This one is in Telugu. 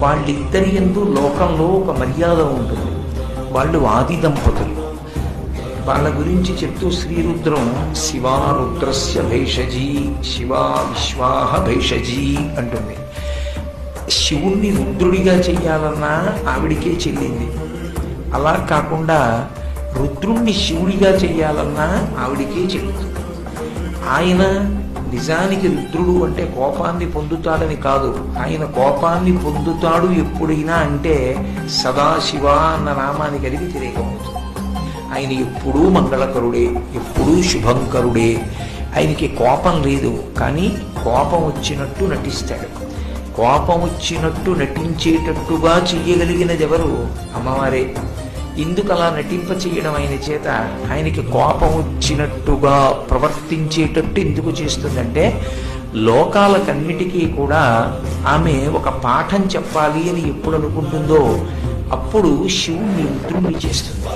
వాళ్ళిద్దరి యందు లోకంలో ఒక మర్యాద ఉంటుంది. వాళ్ళు ఆది దంపతులు. వాళ్ళ గురించి చెప్తూ శ్రీరుద్రం శివా రుద్రస్య భేషజీ, శివా విశ్వాహ భేషజీ అంటుంది. శివుణ్ణి రుద్రుడిగా చెయ్యాలన్నా ఆవిడికే చెల్లింది. అలా కాకుండా రుద్రుణ్ణి శివుడిగా చెయ్యాలన్నా ఆవిడికే చెల్లింది. ఆయన నిజానికి రుద్రుడు అంటే కోపాన్ని పొందుతాడని కాదు. ఆయన కోపాన్ని పొందుతాడు ఎప్పుడైనా అంటే సదాశివ అన్న నామానికి అది వ్యతిరేకమవుతుంది. ఆయన ఎప్పుడూ మంగళకరుడే, ఎప్పుడూ శుభంకరుడే. ఆయనకి కోపం లేదు, కానీ కోపం వచ్చినట్టు నటిస్తాడు. కోపం వచ్చినట్టు నటించేటట్టుగా చెయ్యగలిగినది ఎవరు? అమ్మవారే. ఎందుకు అలా నటింప చేయడం ఆయన చేత? ఆయనకి కోపం వచ్చినట్టుగా ప్రవర్తించేటట్టు ఎందుకు చేస్తుందంటే లోకాలకన్నిటికీ కూడా ఆమె ఒక పాఠం చెప్పాలి అని ఎప్పుడు అనుకుంటుందో అప్పుడు శివుణ్ణి రుద్రుణ్ణి చేస్తుంది.